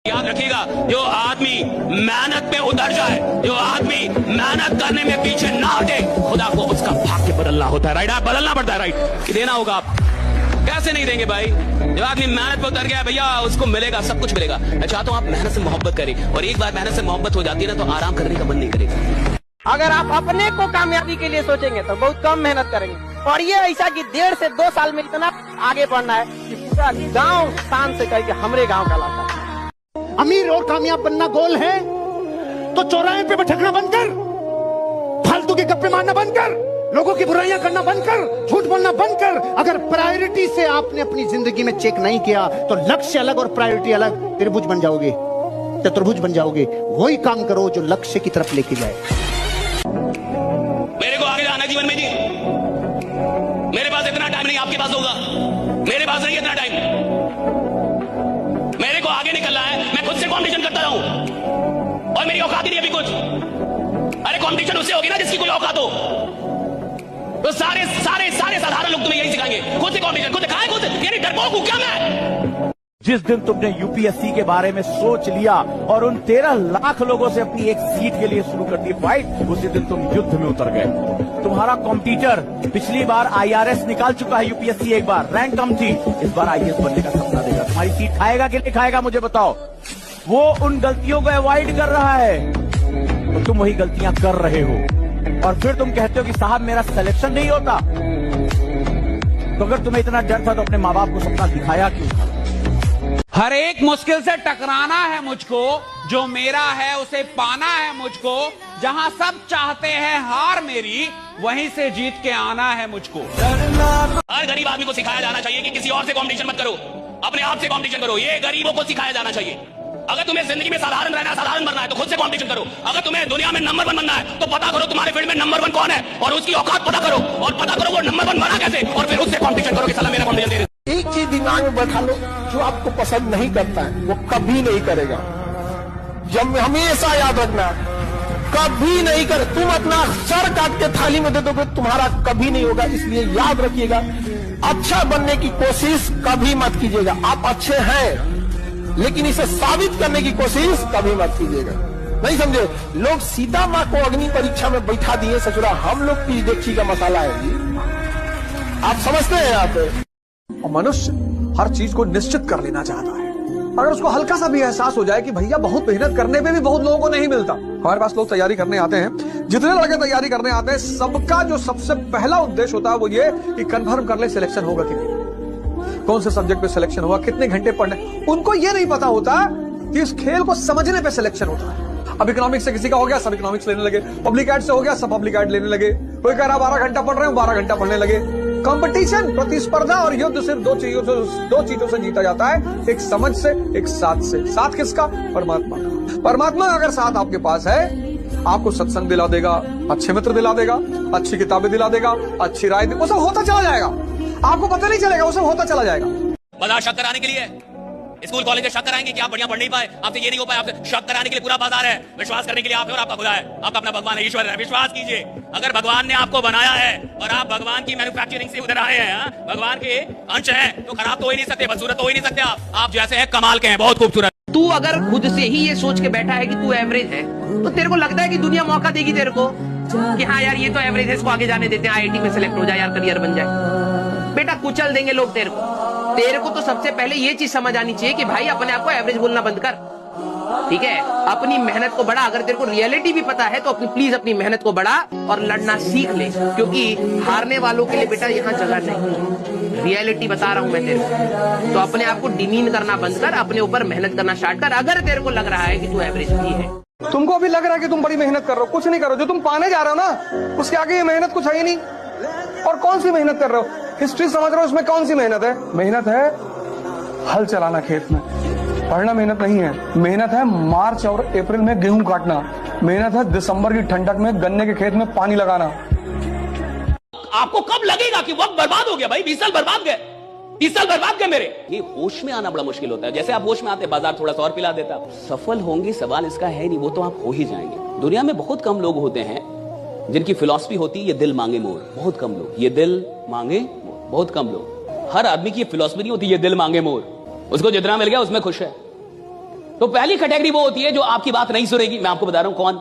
याद रखिएगा, जो आदमी मेहनत में उतर जाए, जो आदमी मेहनत करने में पीछे ना हटे, खुदा को उसका भाग्य बदलना होता है। राइट, आप बदलना पड़ता है। राइट, कि देना होगा। आप कैसे नहीं देंगे भाई? जो आदमी मेहनत पे उतर गया भैया, उसको मिलेगा, सब कुछ मिलेगा। मैं चाहता हूं आप मेहनत से मोहब्बत करें, और एक बार मेहनत से मोहब्बत हो जाती है ना, तो आराम करने का मन नहीं करेगा। अगर आप अपने को कामयाबी के लिए सोचेंगे तो बहुत कम मेहनत करेंगे, और ये ऐसा कि 1.5 से 2 साल में इतना आगे बढ़ना है कि पूरा गांव शान से कहे कि हमरे गांव का लाता है। अमीर और कामयाब बनना गोल है तो चौराहे पे भटकना बंद कर, फालतू के गप्पे मारना बंद कर, लोगों की बुराइयां करना बंद कर, झूठ बोलना बंद कर। अगर प्रायोरिटी से आपने अपनी जिंदगी में चेक नहीं किया तो लक्ष्य अलग और प्रायोरिटी अलग, त्रिभुज बन जाओगे, चतुर्भुज बन जाओगे। वही काम करो जो लक्ष्य की तरफ लेके जाए। मेरे को आगे जाना जीवन में जी, मेरे पास इतना टाइम नहीं, आपके पास होगा। मेरे पास नहीं इतना टाइम, मेरे को आगे निकलना है। मैं खुद से कंपटीशन करता रहूं, और मेरी औकात ही नहीं अभी कुछ। अरे कंपटीशन उससे होगी ना जिसकी कोई औकात हो। तो सारे सारे सारे साधारण लोग तुम्हें यही सिखाएंगे, खुद से कंपटीशन, खुद दिखाए, खुद यानी डरपोक हूं क्या मैं? जिस दिन तुमने यूपीएससी के बारे में सोच लिया और उन 13 लाख लोगों से अपनी एक सीट के लिए शुरू कर दी फाइट, उसी दिन तुम युद्ध में उतर गए। तुम्हारा कॉम्पिटिटर पिछली बार आईआरएस निकाल चुका है, यूपीएससी एक बार रैंक कम थी, इस बार आईएएस बनने का सपना देगा। तुम्हारी सीट खाएगा कि नहीं खाएगा मुझे बताओ। वो उन गलतियों को अवॉइड कर रहा है, तो तुम वही गलतियां कर रहे हो, और फिर तुम कहते हो कि साहब मेरा सिलेक्शन नहीं होता। तो अगर तुम्हें इतना डर था तो अपने माँ बाप को सपना दिखाया क्यों? हर एक मुश्किल से टकराना है मुझको, जो मेरा है उसे पाना है मुझको। जहां सब चाहते हैं हार मेरी, वहीं से जीत के आना है मुझको। हर गरीब आदमी को सिखाया जाना चाहिए कि किसी और से कंपटीशन मत करो, अपने आप से कंपटीशन करो। ये गरीबों को सिखाया जाना चाहिए। अगर तुम्हें जिंदगी में साधारण रहना, साधारण बनना है, तो खुद से कंपटीशन करो। अगर तुम्हें दुनिया में नंबर 1 बनना है, तो पता करो तुम्हारे फील्ड में नंबर 1 कौन है, और उसकी औकात पता करो, और पता करो वो नंबर 1 बना कैसे, और फिर उससे कंपटीशन करो कि साला मेरा कंपटीशन दे। एक चीज दिमाग में बैठा लो, जो आपको पसंद नहीं करता है वो कभी नहीं करेगा। जब हमेशा याद रखना, कभी नहीं कर। तुम अपना सर काट के थाली में दे दोगे, तुम्हारा कभी नहीं होगा। इसलिए याद रखिएगा, अच्छा बनने की कोशिश कभी मत कीजिएगा। आप अच्छे हैं, लेकिन इसे साबित करने की कोशिश कभी मत कीजिएगा। नहीं समझे? लोग सीता माँ को अग्नि परीक्षा में बैठा दिए ससुरा, हम लोग की देखी का मसाला है जी। आप समझते हैं? आप मनुष्य हर चीज को निश्चित कर लेना चाहता है। अगर उसको हल्का सा भी एहसास हो जाए कि भैया बहुत मेहनत करने में भी बहुत लोगों को नहीं मिलता। हमारे पास लोग तैयारी करने आते हैं, जितने लड़के तैयारी करने आते हैं, सबका जो सबसे पहला उद्देश्य होता है वो ये कि कंफर्म कर ले सिलेक्शन होगा कि नहीं, कौन से सब्जेक्ट पे सिलेक्शन होगा, कितने घंटे पढ़ने। उनको ये नहीं पता होता कि इस खेल को समझने पे सिलेक्शन होता है। अब इकोनॉमिक्स से किसी का हो गया, सब इकोनॉमिक्स लेने लगे। पब्लिक एड से हो गया, सब पब्लिक एड लेने लगे। कोई कह रहा 12 घंटा पढ़ रहे हो, 12 घंटा पढ़ने लगे। कंपटीशन, प्रतिस्पर्धा और युद्ध सिर्फ दो चीजों से जीता जाता है, एक समझ से, एक साथ से। साथ किसका? परमात्मा का। परमात्मा अगर साथ आपके पास है, आपको सत्संग दिला देगा, अच्छे मित्र दिला देगा, अच्छी किताबें दिला देगा, अच्छी राय, वो सब होता चला जाएगा। आपको पता नहीं चलेगा, वो सब होता चला जाएगा। बाजार शक कराने के लिए स्कूल कॉलेज में शक कराएंगे कि आप बढ़िया पढ़ नहीं पाए, आपसे ये नहीं हो पाए। आपसे शक कराने के लिए पूरा बाजार है। विश्वास करने के लिए आप है और आपका खुदा है, आपका अपना भगवान है, ईश्वर है। विश्वास कीजिए, अगर भगवान ने आपको बनाया है और आप भगवान की मैन्युफैक्चरिंग से उधर आए हैं, भगवान के अंश हैं, तो खराब तो हो ही नहीं सकते, बदसूरत तो हो ही नहीं सकते। आप जैसे हैं कमाल के हैं, बहुत खूबसूरत। तू अगर खुद से ही ये सोच के बैठा है कि तू एवरेज है, तो तेरे को लगता है कि दुनिया मौका देगी तेरे को कि हाँ यार ये तो एवरेज है, इसको आगे जाने देते हैं, आईआईटी में सिलेक्ट हो जाए यार, करियर बन जाए। बेटा कुचल देंगे लोग तेरे को। तेरे को तो सबसे पहले ये चीज समझ आनी चाहिए कि भाई अपने आप को एवरेज बोलना बंद कर, ठीक है? अपनी मेहनत को बढ़ा। अगर तेरे को रियलिटी भी पता है तो प्लीज अपनी मेहनत को बढ़ा और लड़ना सीख ले, क्योंकि हारने वालों के लिए बेटा यहाँ जगह नहीं। रियलिटी बता रहा हूं मैं तेरे को। तो अपने आप को डिमीन करना बंद कर, अपने ऊपर मेहनत करना स्टार्ट कर। अगर तेरे को लग रहा है कि तू एवरेज भी है, तुमको अभी लग रहा है कि तुम बड़ी मेहनत कर रहे हो, कुछ नहीं करो। जो तुम पाने जा रहे हो ना, उसके आगे ये मेहनत कुछ है ही नहीं। और कौन सी मेहनत कर रहे हो? हिस्ट्री समझ रहे हो, उसमें कौन सी मेहनत है? मेहनत है हल चलाना खेत में, पढ़ना मेहनत नहीं है। मेहनत है मार्च और अप्रैल में गेहूं काटना, मेहनत है दिसंबर की ठंडक में गन्ने के खेत में पानी लगाना। आपको कब लगेगा कि वक्त बर्बाद हो गया? भाई 20 साल बर्बाद गए, 30 साल बर्बाद गए मेरे। ये होश में आना बड़ा मुश्किल होता है। जैसे आप होश में आते, बाजार थोड़ा सा और पिला देता। सफल होंगे सवाल इसका है नहीं, वो तो आप हो ही जाएंगे। दुनिया में बहुत कम लोग होते हैं जिनकी फिलॉसफी होती है ये दिल मांगे मोर। बहुत कम लोग, ये दिल मांगे मोर, बहुत कम लोग। हर आदमी की ये फिलॉसफी नहीं होती ये दिल मांगे मोर। उसको जितना मिल गया उसमें खुश है। तो पहली कैटेगरी वो होती है जो आपकी बात नहीं सुनेगी, मैं आपको बता रहा हूं कौन,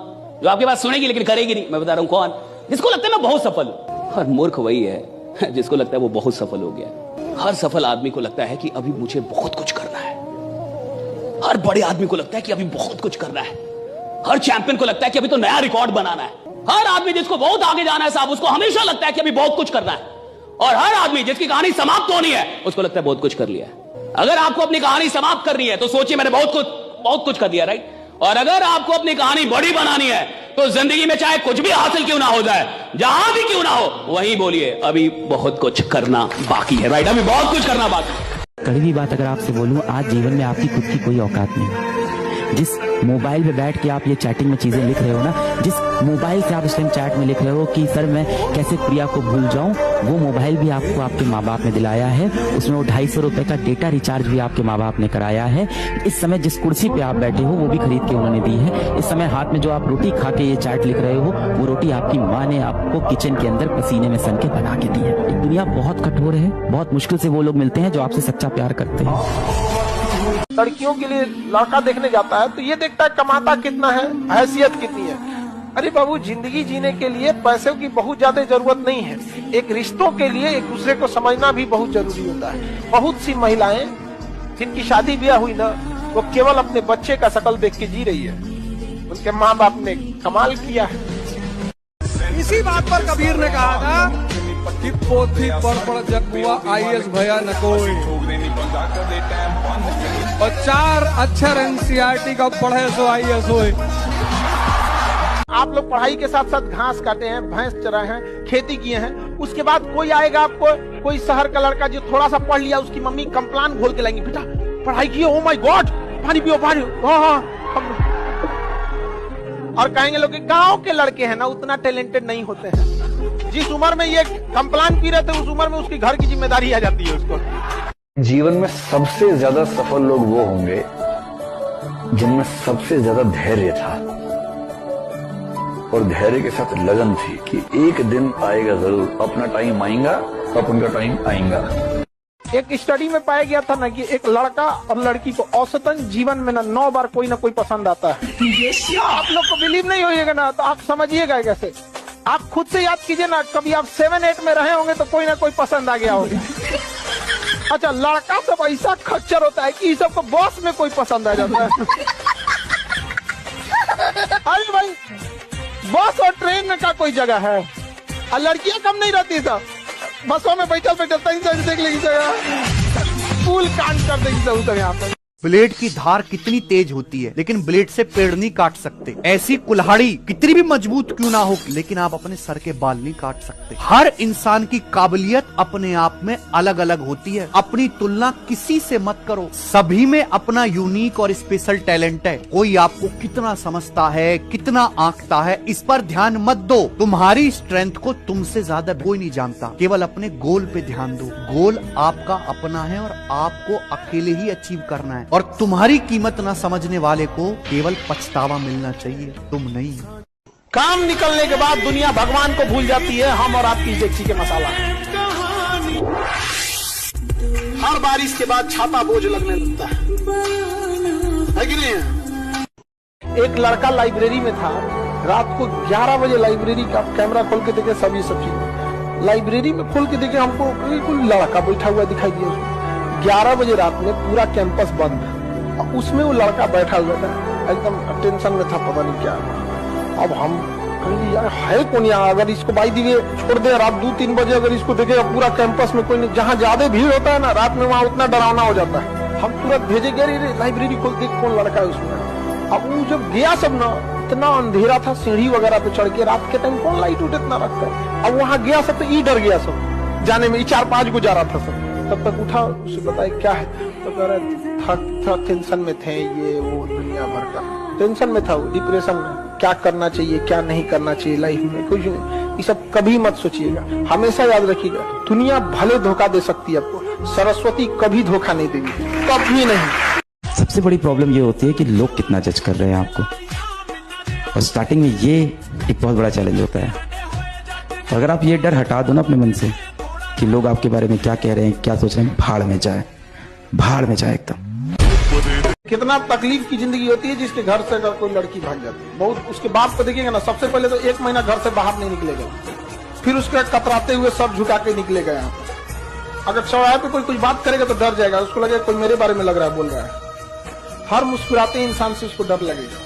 जो आपकी बात सुनेगी लेकिन करेगी नहीं, मैं बता रहा हूं कौन, जिसको लगता है मैं बहुत सफल हूं। और मूर्ख वही है जिसको लगता है वो बहुत सफल हो गया। हर सफल आदमी को लगता है कि अभी मुझे बहुत कुछ करना है, हर बड़े आदमी को लगता है कि अभी बहुत कुछ करना है, हर चैंपियन को लगता है कि अभी तो नया रिकॉर्ड बनाना है, हर आदमी जिसको बहुत आगे जाना है साहब उसको हमेशा लगता है कि अभी बहुत कुछ करना है, और हर आदमी जिसकी कहानी समाप्त होनी है उसको लगता है बहुत कुछ कर लिया है। अगर आपको अपनी कहानी समाप्त करनी है तो सोचिए मैंने बहुत कुछ कर दिया, राइट। और अगर आपको अपनी कहानी बड़ी बनानी है तो जिंदगी में चाहे कुछ भी हासिल क्यों ना हो जाए, जहां भी क्यों ना हो, वहीं बोलिए अभी बहुत कुछ करना बाकी है, राइट, अभी बहुत कुछ करना बाकी है। कड़वी बात अगर आपसे बोलूं, आज जीवन में आपकी खुद की कोई औकात नहीं। जिस मोबाइल पे बैठ के आप ये चैटिंग में चीजें लिख रहे हो ना, जिस मोबाइल से आप इस टाइम चैट में लिख रहे हो कि सर मैं कैसे प्रिया को भूल जाऊं, वो मोबाइल भी आपको आपके माँ बाप ने दिलाया है, उसमें वो 250 रुपए का डेटा रिचार्ज भी आपके माँ बाप ने कराया है। इस समय जिस कुर्सी पे आप बैठे हो वो भी खरीद के उन्होंने दी है। इस समय हाथ में जो आप रोटी खा के ये चैट लिख रहे हो, वो रोटी आपकी माँ ने आपको किचन के अंदर पसीने में सन के बना के दी है। दुनिया बहुत कठोर है, बहुत मुश्किल से वो लोग मिलते हैं जो आपसे सच्चा प्यार करते हैं। लड़कियों के लिए लड़का देखने जाता है तो ये देखता है कमाता कितना है, हैसियत कितनी है। अरे बाबू, जिंदगी जीने के लिए पैसों की बहुत ज्यादा जरूरत नहीं है, एक रिश्तों के लिए एक दूसरे को समझना भी बहुत जरूरी होता है। बहुत सी महिलाएं जिनकी शादी ब्याह हुई ना, वो केवल अपने बच्चे का शकल देख के जी रही है, उनके माँ बाप ने कमाल किया है। इसी बात पर कबीर ने कहा था कि पोथी पढ़ जग हुआ IAS भया न कोई, और 4 अक्षर NCERT का पढ़े सो IAS होए। आप लोग पढ़ाई के साथ साथ घास काटे हैं, भैंस चराए हैं, खेती किए हैं, उसके बाद कोई आएगा आपको, कोई शहर का लड़का जो थोड़ा सा पढ़ लिया, उसकी मम्मी कंप्लान घोल के लाएंगी, बेटा पढ़ाई किए, ओ माय गॉड पानी पियो पानी, हाँ। और कहेंगे लोग गांव के लड़के हैं ना उतना टैलेंटेड नहीं होते हैं। जिस उम्र में ये कंप्लान पी रहे थे उस उम्र में उसकी घर की जिम्मेदारी आ जाती है उसको। जीवन में सबसे ज्यादा सफल लोग वो होंगे जिनमें सबसे ज्यादा धैर्य था और धैर्य के साथ लगन थी कि एक दिन आएगा जरूर, अपना टाइम आएगा, अपन का टाइम आएगा। एक स्टडी में पाया गया था ना कि एक लड़का और लड़की को औसतन जीवन में ना 9 बार कोई ना कोई पसंद आता है। आप लोग को बिलीव नहीं होइएगा ना तो आप समझिएगा कैसे। आप खुद से याद कीजिए ना, कभी आप 7-8 में रहे होंगे तो कोई ना कोई पसंद आ गया होगा। अच्छा, लड़का सब ऐसा खच्चर होता है कि सबको बॉस में कोई पसंद आ जाता है। अरे भाई, बस और ट्रेन में का कोई जगह है, और लड़कियां कम नहीं रहती सब, बसों में बैठल देख लेगी जगह, फूल कांड कर देगी सब यहाँ पर। ब्लेड की धार कितनी तेज होती है लेकिन ब्लेड से पेड़ नहीं काट सकते। ऐसी कुल्हाड़ी कितनी भी मजबूत क्यों ना हो लेकिन आप अपने सर के बाल नहीं काट सकते। हर इंसान की काबिलियत अपने आप में अलग अलग होती है। अपनी तुलना किसी से मत करो, सभी में अपना यूनिक और स्पेशल टैलेंट है। कोई आपको कितना समझता है, कितना आंकता है, इस पर ध्यान मत दो। तुम्हारी स्ट्रेंथ को तुमसे ज्यादा कोई नहीं जानता। केवल अपने गोल पे ध्यान दो। गोल आपका अपना है और आपको अकेले ही अचीव करना है, और तुम्हारी कीमत ना समझने वाले को केवल पछतावा मिलना चाहिए, तुम नहीं। काम निकलने के बाद दुनिया भगवान को भूल जाती है, हम और आपकी इज्जत के मसाला। हर बारिश के बाद छाता बोझ लगने लगता है कि नहीं? एक लड़का लाइब्रेरी में था, रात को 11 बजे लाइब्रेरी का कैमरा खोल के देखे, सभी चीज लाइब्रेरी में खोल के देखे, हमको कोई लड़का बैठा हुआ दिखाई दिया। 11 बजे रात में पूरा कैंपस बंद है, उसमें वो लड़का बैठा हुआ था, एकदम टेंशन में था, पता नहीं क्या। अब हम कहेंगे यार है कौन यहाँ, अगर इसको बाई दिए छोड़ दे रात 2-3 बजे, अगर इसको देखे पूरा कैंपस में कोई नहीं, जहाँ ज्यादा भीड़ होता है ना रात में, वहाँ उतना डरावना हो जाता है। हम तुरंत भेजे गए लाइब्रेरी खोल देख कौन लड़का है उसमें। अब वो जब गया सब ना, इतना अंधेरा था, सीढ़ी वगैरह पे चढ़ के, रात के टाइम कौन लाइट उठ इतना रखता है। अब वहाँ गया सब तो डर गया सब जाने में, 4-5 को जा रहा था सब। तब तक उठा, उसे बताया क्या है, तो कह रहा था टेंशन में थे, ये वो दुनिया भर का टेंशन में था, वो डिप्रेशन में, क्या करना चाहिए क्या नहीं करना चाहिए लाइफ में, कुछ नहीं। ये सब कभी मत सोचिएगा, हमेशा याद रखिएगा, दुनिया भले धोखा दे सकती है आपको, सरस्वती कभी धोखा नहीं देगी, कभी नहीं। सबसे बड़ी प्रॉब्लम ये होती है कि लोग कितना जज कर रहे हैं आपको, और स्टार्टिंग में ये एक बहुत बड़ा चैलेंज होता है। तो अगर आप ये डर हटा दो ना अपने मन से कि लोग आपके बारे में क्या कह रहे हैं, क्या सोच रहे हैं, भाड़ में जाए एकदम। कितना तकलीफ की जिंदगी होती है जिसके घर से अगर कोई लड़की भाग जाती है। बहुत उसके बाप को देखिएगा ना, सबसे पहले तो 1 महीना घर से बाहर नहीं निकलेगा, फिर उसके कतराते हुए सब झुका के निकलेगा यहाँ पे। अगर चौराहे पे कोई कुछ बात करेगा तो डर जाएगा, उसको लगेगा कोई मेरे बारे में लग रहा है बोल रहा है। हर मुस्कुराते इंसान से उसको डर लगेगा,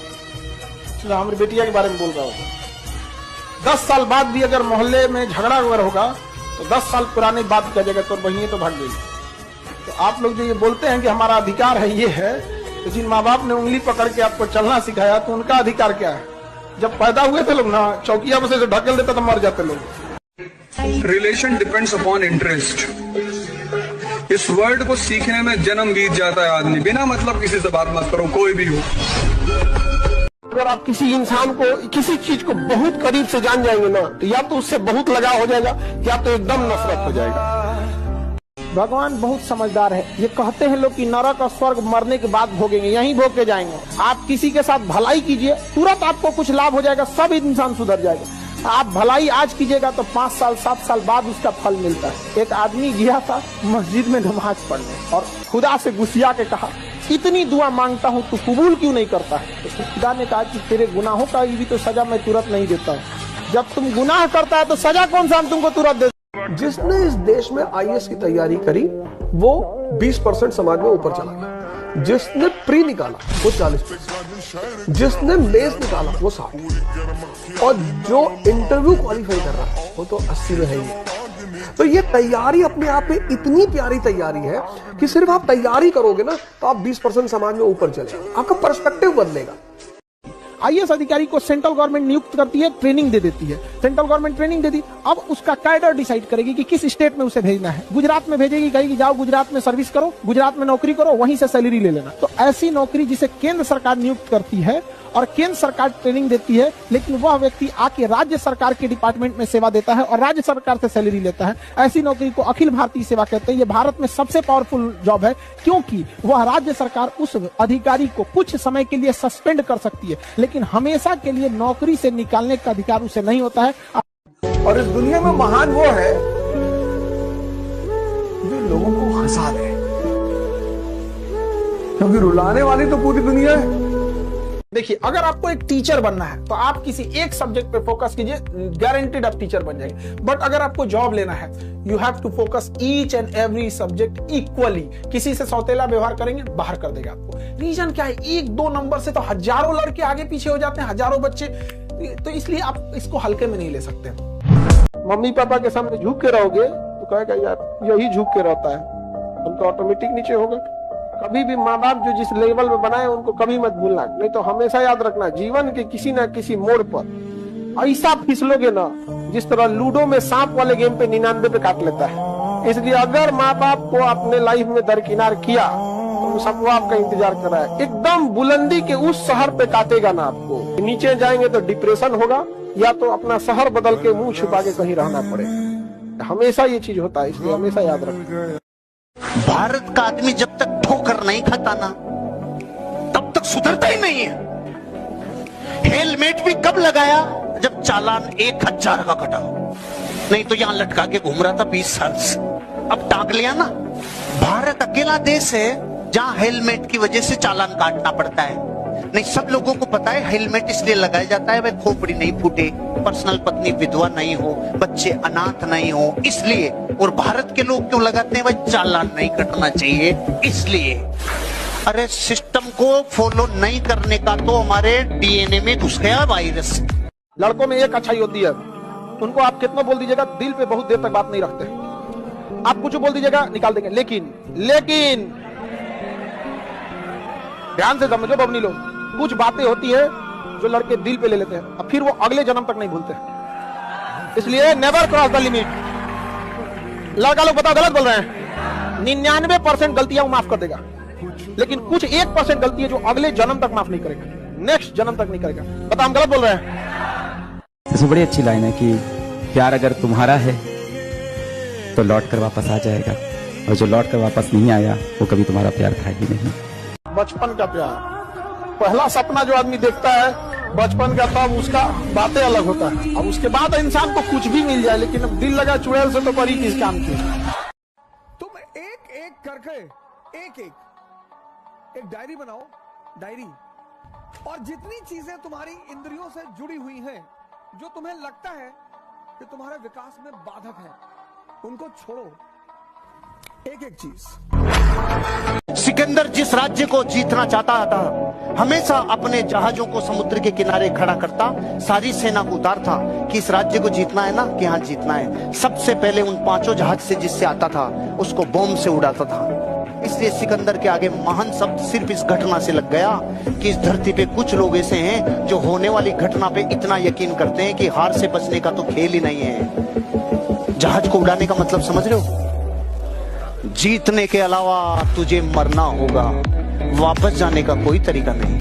हमारी बेटिया के बारे में बोल रहा होगा। 10 साल बाद भी अगर मोहल्ले में झगड़ा वगैरह होगा तो 10 साल पुरानी बात कर जाएगा, तो वही तो भाग गई। तो आप लोग जो ये बोलते हैं कि हमारा अधिकार है, ये है, तो जिन माँ बाप ने उंगली पकड़ के आपको चलना सिखाया तो उनका अधिकार क्या है? जब पैदा हुए थे लोग ना, चौकिया में से ढकेल देता तो मर जाते लोग। Relation depends upon interest. इस वर्ड को सीखने में जन्म बीत जाता है आदमी। बिना मतलब किसी से बात मत करो, कोई भी हो। अगर आप किसी इंसान को, किसी चीज को बहुत करीब से जान जाएंगे ना, तो या तो उससे बहुत लगाव हो जाएगा या तो एकदम नफरत हो जाएगा। भगवान बहुत समझदार है। ये कहते हैं लोग कि नरक और स्वर्ग मरने के बाद भोगेंगे, यहीं भोग के जाएंगे। आप किसी के साथ भलाई कीजिए, तुरंत आपको कुछ लाभ हो जाएगा, सब इंसान सुधर जाएगा। आप भलाई आज कीजिएगा तो 5 साल 7 साल बाद उसका फल मिलता है। एक आदमी गया था मस्जिद में नमाज पढ़ने और खुदा से गुस्सिया के कहा, इतनी दुआ मांगता हूँ तू कबूल क्यों नहीं करता है? तो खुदा ने कहा कि तेरे गुनाहों का भी तो सजा मैं तुरंत नहीं देता हूँ। जब तुम गुनाह करता है तो सजा कौन सा हम तुमको तुरंत दे? जिसने इस देश में IAS की तैयारी करी वो 20% समाज में ऊपर चला गया। जिसने प्री निकाला वो 40%, जिसने मेंस निकाला वो 60%, और जो इंटरव्यू क्वालिफाई कर रहा है वो तो 80 में है ही। तो ये तैयारी अपने आप में इतनी प्यारी तैयारी है कि सिर्फ आप तैयारी करोगे ना तो आप 20% समाज में ऊपर चले, आपका पर्सपेक्टिव बदलेगा। IAS अधिकारी को सेंट्रल गवर्नमेंट नियुक्त करती है, ट्रेनिंग दे देती है। सेंट्रल गवर्नमेंट ट्रेनिंग दे दी, अब उसका कैडर डिसाइड करेगी कि किस स्टेट में उसे भेजना है। गुजरात में भेजेगी, कहेगी जाओ गुजरात में सर्विस करो, गुजरात में नौकरी करो, वहीं से सैलरी ले लेना। तो ऐसी नौकरी जिसे केंद्र सरकार नियुक्त करती है और केंद्र सरकार ट्रेनिंग देती है, लेकिन वह व्यक्ति आके राज्य सरकार के डिपार्टमेंट में सेवा देता है और राज्य सरकार से सैलरी लेता है, ऐसी नौकरी को अखिल भारतीय सेवा कहते हैं। ये भारत में सबसे पावरफुल जॉब है, क्योंकि वह राज्य सरकार उस अधिकारी को कुछ समय के लिए सस्पेंड कर सकती है, लेकिन हमेशा के लिए नौकरी से निकालने का अधिकार उसे नहीं होता है। और इस दुनिया में महान वो है जो लोगों को हंसा दे, क्योंकि रुलाने वाली तो पूरी दुनिया है। देखिए, अगर आपको एक टीचर बनना है तो आप किसी एक सब्जेक्ट पे फोकस कीजिए, गारंटीड आप टीचर बन जाएंगे। बट अगर आपको जॉब लेना है, you have to focus each and every subject equally. किसी से सौतेला व्यवहार करेंगे, बाहर कर देगा आपको। रीजन क्या है? 1-2 नंबर से तो हजारों लड़के आगे पीछे हो जाते हैं, हजारों बच्चे। तो इसलिए आप इसको हल्के में नहीं ले सकते। मम्मी पापा के सामने झुक के रहोगे तो कहेगा यार यही झुक के रहता है, उनका ऑटोमेटिक नीचे होगा। कभी भी माँ बाप जो जिस लेवल में बनाए उनको कभी मत भूलना, नहीं तो हमेशा याद रखना जीवन के किसी ना किसी मोड़ पर ऐसा फिसलोगे ना, जिस तरह लूडो में सांप वाले गेम पे 99 पे काट लेता है। इसलिए अगर माँ बाप को अपने लाइफ में दरकिनार किया तो सबको आपका इंतजार कर रहा है। एकदम बुलंदी के उस शहर पे काटेगा ना आपको, नीचे जाएंगे तो डिप्रेशन होगा, या तो अपना शहर बदल के मुंह छुपा के कहीं रहना पड़ेगा। हमेशा ये चीज होता है, इसलिए हमेशा याद रखना। भारत का आदमी जब तक ठोकर नहीं खाता ना तब तक सुधरता ही नहीं है। हेलमेट भी कब लगाया? जब चालान 1000 का कटा, नहीं तो यहां लटका के घूम रहा था 20 साल से, अब टांग लिया ना। भारत अकेला देश है जहां हेलमेट की वजह से चालान काटना पड़ता है। नहीं, सब लोगों को पता है हेलमेट इसलिए लगाया जाता है भाई खोपड़ी नहीं फूटे, पर्सनल पत्नी विधवा नहीं हो, बच्चे अनाथ नहीं हो, इसलिए। और भारत के लोग क्यों लगाते हैं भाई? चालान नहीं कटना चाहिए इसलिए। अरे सिस्टम को फॉलो नहीं करने का तो हमारे DNA में घुस गया वायरस। लड़कों में एक अच्छाई होती है, उनको आप कितना बोल दीजिएगा दिल पे बहुत देर तक बात नहीं रखते। आप कुछ बोल दीजिएगा निकाल देंगे, लेकिन ध्यान से समझो बबनी लोग, कुछ बातें होती है जो लड़के दिल पे ले लेते हैं, अब फिर वो अगले जन्म तक नहीं भूलते। इसलिए नेवर क्रॉस द लिमिट। लड़का लोग बताओ गलत बोल रहे हैं? 99% गलतियां वो माफ कर देगा, लेकिन कुछ 1% गलती है जो अगले जन्म तक माफ नहीं करेगा, नेक्स्ट जन्म तक नहीं करेगा। बताओ हम गलत बोल रहे हैं? इसमें बड़ी अच्छी लाइन है कि प्यार अगर तुम्हारा है तो लौट कर वापस आ जाएगा, और जो लौट कर वापस नहीं आया वो कभी तुम्हारा प्यार था ही नहीं। बचपन का प्यार, पहला सपना जो आदमी देखता है बचपन का, तब उसका बातें अलग होता है। अब उसके बाद इंसान को कुछ भी मिल जाए, लेकिन अब दिल लगा चुड़ैल से तो बड़ी किस काम की। तुम एक एक करके एक एक डायरी बनाओ, डायरी, और जितनी चीजें तुम्हारी इंद्रियों से जुड़ी हुई हैं, जो तुम्हें लगता है कि तुम्हारे विकास में बाधक है, उनको छोड़ो, एक एक चीज। सिकंदर जिस राज्य को जीतना चाहता था, हमेशा अपने जहाजों को समुद्र के किनारे खड़ा करता, सारी सेना को उतारता कि इस राज्य को जीतना है ना, कि हाँ जीतना है। सबसे पहले उन 5 जहाज से जिससे आता था उसको बॉम्ब से उड़ाता था। इसलिए सिकंदर के आगे महान शब्द सिर्फ इस घटना से लग गया कि इस धरती पे कुछ लोग ऐसे हैं जो होने वाली घटना पे इतना यकीन करते हैं कि हार से बचने का तो खेल ही नहीं है। जहाज को उड़ाने का मतलब समझ रहे हो? जीतने के अलावा तुझे मरना होगा, वापस जाने का कोई तरीका नहीं।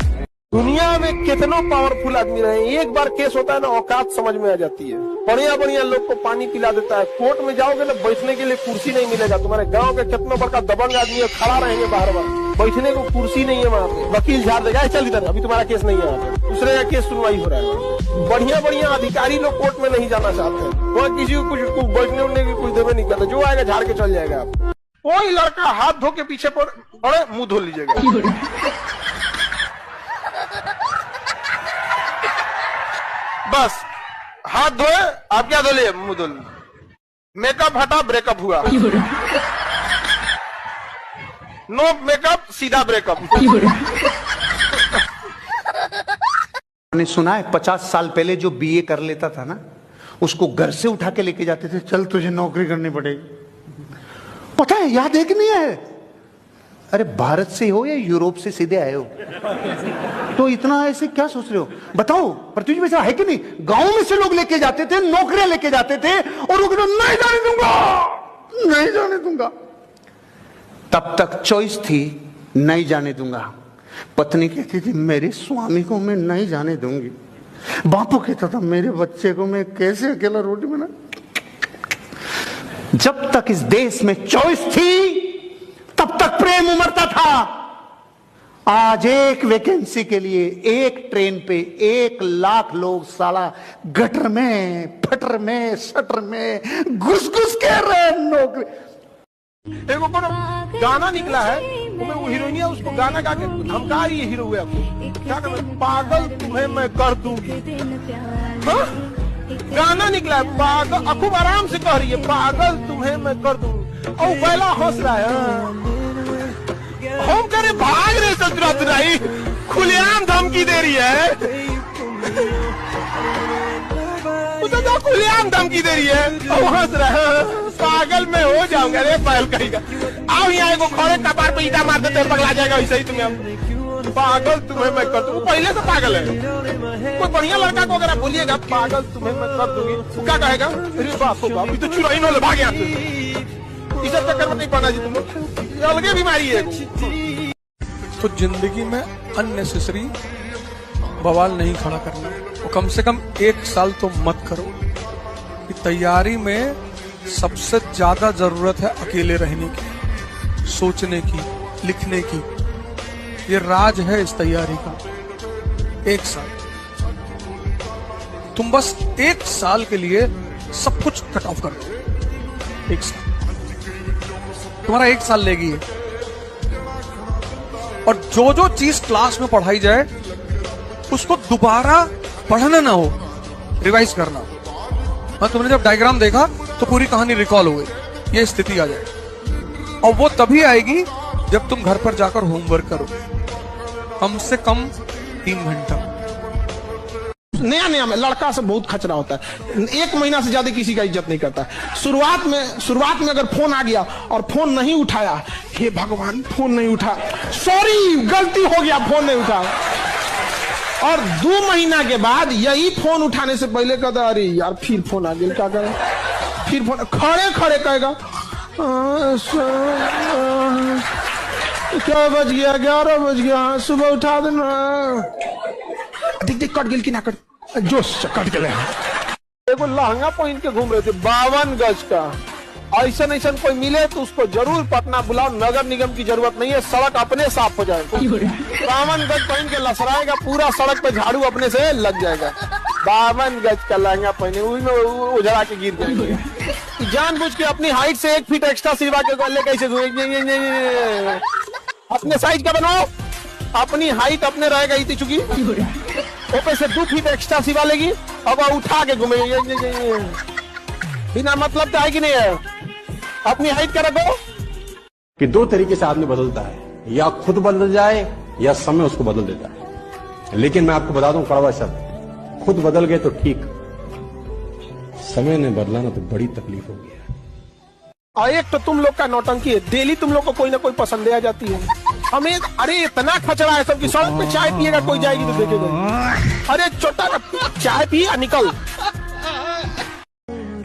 दुनिया में कितनों पावरफुल आदमी रहे, एक बार केस होता है ना, औकात समझ में आ जाती है। बढ़िया बढ़िया लोग को पानी पिला देता है। कोर्ट में जाओगे ना, बैठने के लिए कुर्सी नहीं मिलेगा। तुम्हारे गांव के कितना बड़का दबंग आदमी है, खड़ा रहेंगे बार बार, बैठने को कुर्सी नहीं है वहाँ पे। वकील झाड़ देगा, चल इधर, अभी तुम्हारा केस नहीं है, दूसरे का केस सुनवाई हो रहा है। बढ़िया बढ़िया अधिकारी लोग कोर्ट में नहीं जाना चाहते, वहाँ किसी को कुछ बैठने उठने की कुछ देवे नहीं करता, जो आएगा झाड़ के चल जाएगा। आपको कोई लड़का हाथ धो के पीछे पड़े, मुंह धो लीजिएगा। बस हाथ धोए, आप क्या धो लिए, मुंह धो लिए। मेकअप हटा, ब्रेकअप हुआ। नो मेकअप, सीधा ब्रेकअप। मैंने सुना है 50 साल पहले जो बीए कर लेता था ना, उसको घर से उठा के लेके जाते थे, चल तुझे नौकरी करनी पड़ेगी। पता है, याद है कि नहीं है? अरे भारत से हो या यूरोप से सीधे आए हो, तो इतना ऐसे क्या सोच रहे हो? बताओ, पृथ्वी में है कि नहीं? गांव में से लोग लेके जाते थे, नौकरियां लेके जाते थे, और वो कहते नहीं जाने दूंगा, नहीं जाने दूंगा। तब तक चॉइस थी, नहीं जाने दूंगा। पत्नी कहती थी मेरे स्वामी को मैं नहीं जाने दूंगी। बापू कहता था मेरे बच्चे को मैं कैसे अकेला रोटी बना। जब तक इस देश में चॉइस थी, तब तक प्रेम उमड़ता था। आज एक वैकेंसी के लिए एक ट्रेन पे 1 लाख लोग साला गटर में, फटर में, शटर में घुस घुस के रहे नौकरी। देखो गाना निकला है, वो हीरोइनिया उसको गाना गा के धमका रही है हीरो हुए आपको, क्या कर, पागल तुम्हें मैं कर दूंगी। हाँ? गाना निकला है, पागल, खूब आराम से कह रही है, पागल तुम्हें मैं कर दूंगी, और पहला हंस रहा है। हम करे भाग रहे ससुराई, खुलेआम धमकी दे रही है, उसे तो खुलेआम धमकी दे रही है, और हंस रहा है, पागल मैं हो जाऊंगा। रे पागल कहेगा, आओ यहाँ को खड़े कपार पे ईटा मार देते पगला जाएगा, वैसे ही तुम्हें पागल तुम्हें मैं कर दूंगी। पहले से पागल है। कोई बढ़िया लड़का को अगर आप बोलिएगा पागल तुम्हें मैं कर दूंगी, वो क्या कहेगा, अरे बाप रे बाप, ये तो चुराई न भाग यहाँ से। इस चक्कर में नहीं पड़ना जी, तुम अलगे बीमारी है। तो जिंदगी में अननेसेसरी बवाल नहीं खड़ा करना, वो कम से कम 1 साल तो मत करो। कि तैयारी में सबसे ज्यादा जरूरत है अकेले रहने की, सोचने की, लिखने की। ये राज है इस तैयारी का। 1 साल तुम बस 1 साल के लिए सब कुछ कट ऑफ कर दो। 1 साल तुम्हारा 1 साल लेगी, और जो जो चीज क्लास में पढ़ाई जाए उसको दोबारा पढ़ना ना हो, रिवाइज करना। हाँ, तुमने जब डायग्राम देखा तो पूरी कहानी रिकॉल हो गई, ये स्थिति आ जाए। और वो तभी आएगी जब तुम घर पर जाकर होमवर्क करो, कम से कम 3 घंटा। नया नया में लड़का से बहुत खचरा होता है, 1 महीना से ज्यादा किसी का इज्जत नहीं करता है। शुरुआत में अगर फोन आ गया और फोन नहीं उठाया, हे भगवान फोन नहीं उठा, सॉरी गलती हो गया, फोन नहीं उठा। और 2 महीना के बाद यही फोन उठाने से पहले कहता अरे यार फिर फोन आ गया, क्या करें, फिर फोन खड़े खड़े कहेगा क्या बज गया, 11 बज गया, सुबह उठा देना। देख देख कट गिल की ना कट, जोश कट गए। देखो लहंगा पहन के घूम रहे थे 52 गज का। ऐसा ऐसा कोई मिले तो उसको जरूर पटना बुलाओ, नगर निगम की जरूरत नहीं है, सड़क अपने साफ हो जाएगा। 52 गज पहन के लसराएगा, पूरा सड़क पे झाड़ू अपने से लग जाएगा। 52 गज का लहंगा पहने, उसमें उजड़ा के गिर जाएंगे। जानबूझ के अपनी हाइट से 1 फीट एक्स्ट्रा सिलवा के ले कैसे अपने साइज का बनाओ, अपनी हाइट अपने रहेगा इतनी चुकी, ऊपर से 2 फीट एक्स्ट्रा सिवा लेगी, अब उठा के घूमेगी ये। बिना मतलब का है कि नहीं है? अपनी हाइट का रखो। कि 2 तरीके से आदमी बदलता है, या खुद बदल जाए या समय उसको बदल देता है। लेकिन मैं आपको बता दूं कड़वा शब्द, खुद बदल गए तो ठीक, समय ने बदला ना तो बड़ी तकलीफ होगी। और एक तो तुम लोग का नौटंकी है, डेली तुम लोग को कोई ना कोई पसंद आ जाती है हमें। अरे इतना खचड़ा है सबकी, सड़क पे चाय पिएगा कोई जाएगी तो देखेगा, अरे छोटा चाय पी निकल।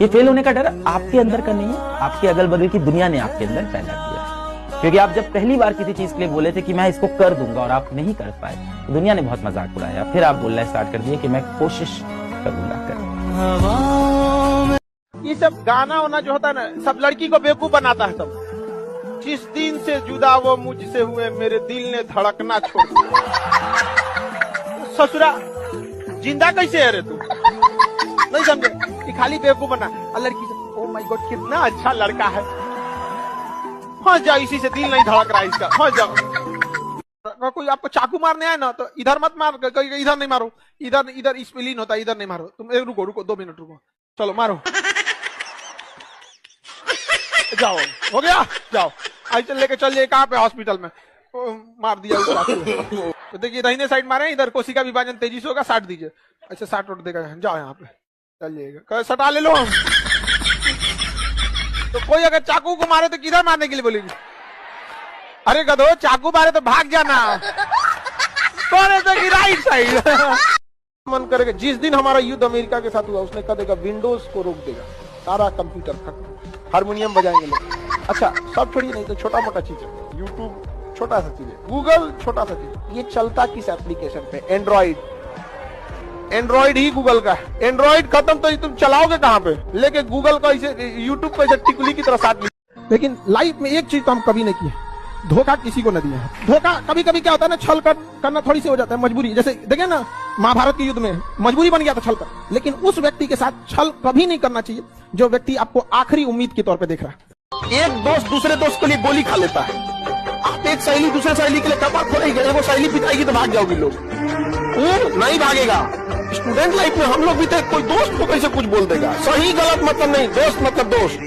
ये फेल होने का डर आपके अंदर का नहीं है, आपके अगल बगल की दुनिया ने आपके अंदर पैदा किया है। क्योंकि आप जब पहली बार किसी चीज के लिए बोले थे कि मैं इसको कर दूंगा और आप नहीं कर पाए, तो दुनिया ने बहुत मजाक उड़ाया। फिर आप बोलना स्टार्ट कर दिए कि मैं कोशिश करूंगा। ये सब गाना होना जो होता है ना, सब लड़की को बेवकूफ बनाता है सब। जिस दिन से जुदा वो मुझसे हुए, मेरे दिल ने धड़कना छोड़ दिया। ससुरा जिंदा कैसे है रे तू? नहीं समझे कि खाली बेवकूफ बना। और लड़की से ओ माय गॉड कितना अच्छा लड़का है, फंस जाओ, इसी से दिल नहीं धड़क रहा है इसका, फंस जाओ। कोई आपको चाकू मारने आए ना तो इधर मत मार, इधर नहीं मारो, इधर इधर स्पेलिन होता है, इधर नहीं मारो। तुम रुको रुको 2 मिनट रुको, चलो मारो, जाओ हो गया, जाओ आज लेके चल जाइए कहाँ पे, हॉस्पिटल में। मार दिया तो देखिए दाहिने साइड मारे, इधर कोशिका विभाजन तेजी से होगा, 60 दीजिए। अच्छा 60 उठ देगा, जाओ यहाँ पे चल जाइएगा, सटा ले लो हम। तो कोई अगर चाकू को मारे तो किधर मारने के लिए बोलेगी? अरे गधो, चाकू मारे तो भाग जाना, कौन की राइट साइड। मन करेगा जिस दिन हमारा युद्ध अमेरिका के साथ हुआ, उसने कह देगा विंडोज को रोक देगा, सारा कंप्यूटर खत्म, हारमोनियम बजाएंगे लोग। अच्छा सब छोड़िए, नहीं तो छोटा मोटा चीज है, यूट्यूब छोटा सा चीज है, गूगल छोटा सा चीज। ये चलता किस एप्लीकेशन पे? एंड्रॉइड ही गूगल का है। एंड्रॉइड खत्म तो तुम चलाओगे कहाँ पे? लेके गूगल को ऐसे, यूट्यूब को ऐसे टिकुली की तरह साथ। लेकिन लाइफ में एक चीज तो हम कभी नहीं किए, धोखा किसी को न दिया है। धोखा कभी कभी क्या होता है ना, छल करना थोड़ी सी हो जाता है, मजबूरी। जैसे देखिए ना महाभारत के युद्ध में मजबूरी बन गया था छल कर, लेकिन उस व्यक्ति के साथ छल कभी नहीं करना चाहिए जो व्यक्ति आपको आखिरी उम्मीद के तौर पे देख रहा है। एक दोस्त दूसरे दोस्त के लिए गोली खा लेता है, आप एक सहेली दूसरे सहेली के लिए कपाट खोलेंगे, वो सहेली पिटाएगी तो भाग जाओगे लोग, वो नहीं भागेगा। स्टूडेंट लाइफ में हम लोग भी थे, कोई दोस्त को कैसे कुछ बोल देगा, सही गलत मतलब नहीं, दोस्त मतलब दोस्त।